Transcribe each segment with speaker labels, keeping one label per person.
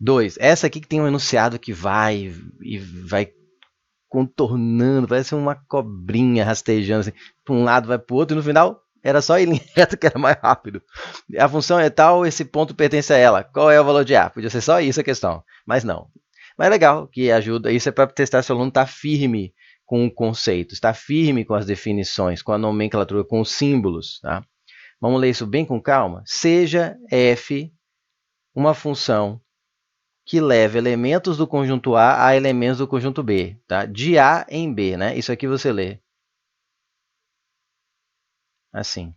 Speaker 1: 2. Essa aqui que tem um enunciado que vai e vai contornando, parece uma cobrinha rastejando assim, para um lado vai para o outro, e no final era só ir reto que era mais rápido. A função é tal, esse ponto pertence a ela. Qual é o valor de A? Podia ser só isso a questão, mas não. Mas é legal que ajuda, isso é para testar se o aluno está firme com o conceito, está firme com as definições, com a nomenclatura, com os símbolos. Tá? Vamos ler isso bem com calma? Seja f uma função que leva elementos do conjunto A a elementos do conjunto B, tá? De A em B, né? Isso aqui você lê assim.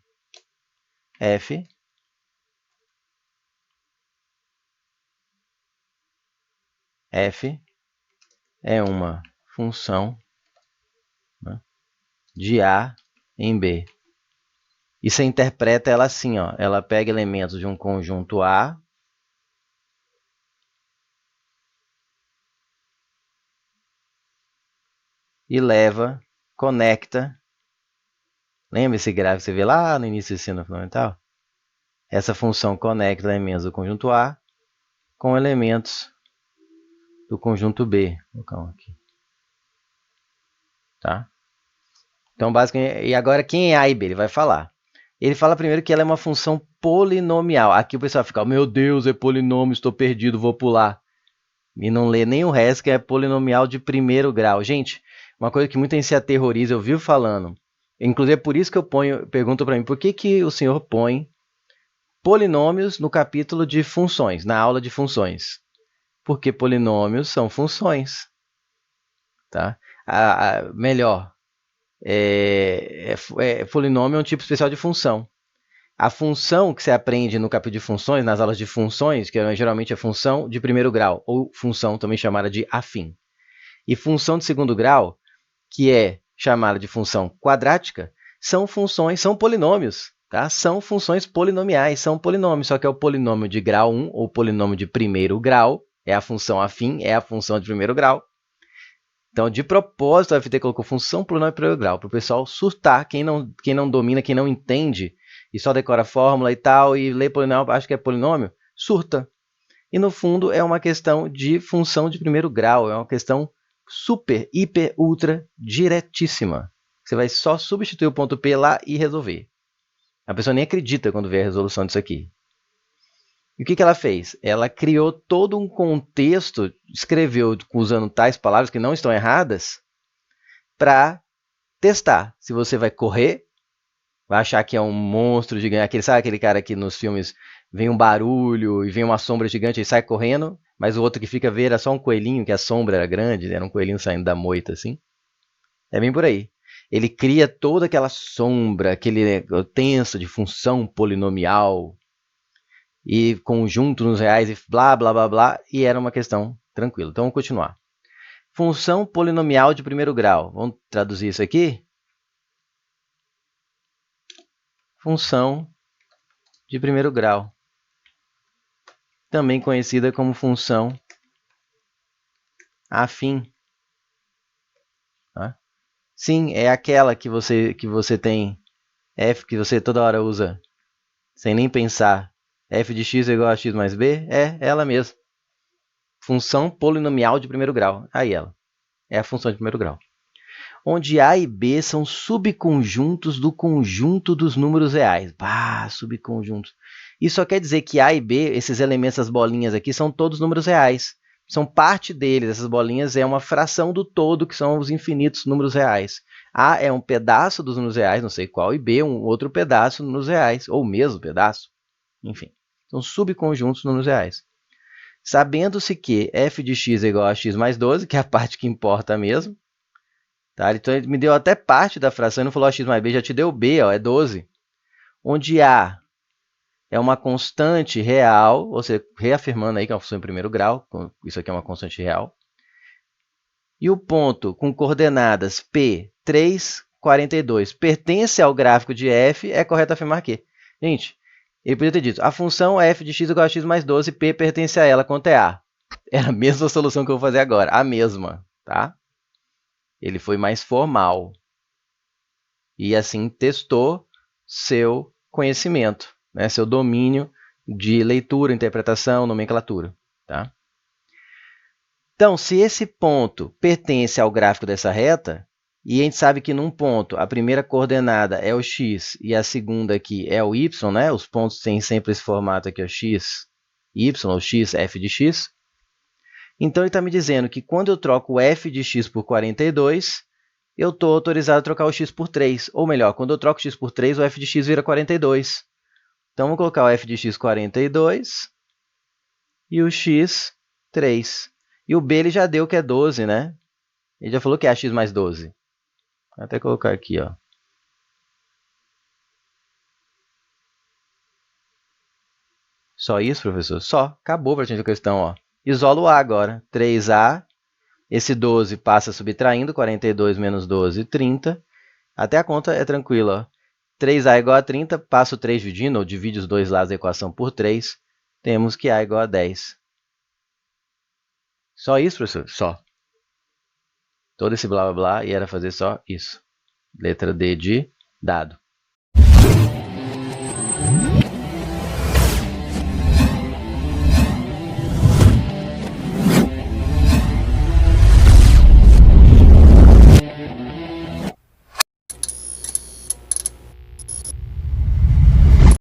Speaker 1: F é uma função, né, de A em B. E você interpreta ela assim, ó. Ela pega elementos de um conjunto A e leva, conecta. Lembra esse gráfico que você vê lá no início do ensino fundamental? Essa função conecta elementos do conjunto A com elementos do conjunto B. Vou colocar aqui. Tá? Então, basicamente, e agora quem é A e B? Ele vai falar. Ele fala primeiro que ela é uma função polinomial. Aqui o pessoal fica, meu Deus, é polinômio, estou perdido, vou pular. E não lê nem o resto, que é polinomial de primeiro grau. Gente, uma coisa que muita gente se aterroriza, eu vivo falando. Inclusive é por isso que eu pergunto para mim, por que o senhor põe polinômios no capítulo de funções, na aula de funções? Porque polinômios são funções. Tá? Melhor, polinômio é um tipo especial de função. A função que você aprende no capítulo de funções, nas aulas de funções, que geralmente é função de primeiro grau, ou função também chamada de afim. E função de segundo grau, que é chamada de função quadrática, são funções, são polinômios. Tá? São funções polinomiais, são polinômios, só que é o polinômio de grau 1 ou polinômio de primeiro grau, é a função afim, é a função de primeiro grau. Então, de propósito, a FT colocou função polinômio de primeiro grau, para o pessoal surtar, quem não domina, quem não entende, e só decora a fórmula e tal, e lê polinômio, acha que é polinômio, surta. E, no fundo, é uma questão de função de primeiro grau, é uma questão super, hiper, ultra, diretíssima. Você vai só substituir o ponto P lá e resolver. A pessoa nem acredita quando vê a resolução disso aqui. E o que ela fez? Ela criou todo um contexto, escreveu usando tais palavras que não estão erradas, para testar se você vai correr, vai achar que é um monstro gigante, sabe aquele cara que nos filmes vem um barulho e vem uma sombra gigante e sai correndo, mas o outro que fica vendo era só um coelhinho, que a sombra era grande, era um coelhinho saindo da moita, assim. É bem por aí. Ele cria toda aquela sombra, aquele tenso de função polinomial e conjunto nos reais e blá, blá, blá, blá, e era uma questão tranquila. Então, vamos continuar. Função polinomial de primeiro grau. Vamos traduzir isso aqui? Função de primeiro grau, também conhecida como função afim. Tá? Sim, é aquela que você tem f, que você toda hora usa, sem nem pensar. F de x é igual a x mais b, é ela mesma. Função polinomial de primeiro grau. Aí ela. É a função de primeiro grau. Onde A e B são subconjuntos do conjunto dos números reais. Bah, subconjuntos. Isso só quer dizer que A e B, esses elementos, as bolinhas aqui, são todos números reais. São parte deles. Essas bolinhas é uma fração do todo, que são os infinitos números reais. A é um pedaço dos números reais, não sei qual, e B um outro pedaço dos números reais, ou o mesmo pedaço. Enfim, são subconjuntos dos números reais. Sabendo-se que f de x é igual a x mais 12, que é a parte que importa mesmo, tá? Então ele me deu até parte da fração, ele não falou x mais b, já te deu b, ó, é 12. Onde A é uma constante real, ou seja, reafirmando aí que é uma função em primeiro grau, isso aqui é uma constante real. E o ponto com coordenadas P, 3, 42 pertence ao gráfico de f, é correto afirmar que. Gente, ele podia ter dito, a função f de x igual a x mais 12, P pertence a ela, quanto é A? É a mesma solução que eu vou fazer agora, a mesma, tá? Ele foi mais formal. E assim testou seu conhecimento, né? Seu domínio de leitura, interpretação, nomenclatura. Tá? Então, se esse ponto pertence ao gráfico dessa reta, e a gente sabe que num ponto a primeira coordenada é o x e a segunda aqui é o y, né? Os pontos têm sempre esse formato aqui, o x, y, ou x, f de x. Então, ele está me dizendo que quando eu troco o f de x por 42, eu estou autorizado a trocar o x por 3. Ou melhor, quando eu troco o x por 3, o f de x vira 42. Então, vou colocar o f de x 42 e o x 3. E o b ele já deu que é 12, né? Ele já falou que é ax mais 12. Vou até colocar aqui, ó. Só isso, professor? Só. Acabou para a gente a questão, ó. Isola o a agora. 3a. Esse 12 passa subtraindo. 42 menos 12, 30. Até a conta é tranquila, ó. 3a igual a 30, passa o 3 dividindo, ou divide os dois lados da equação por 3. Temos que a igual a 10. Só isso, professor? Só. Todo esse blá blá blá e era fazer só isso. Letra D de dado.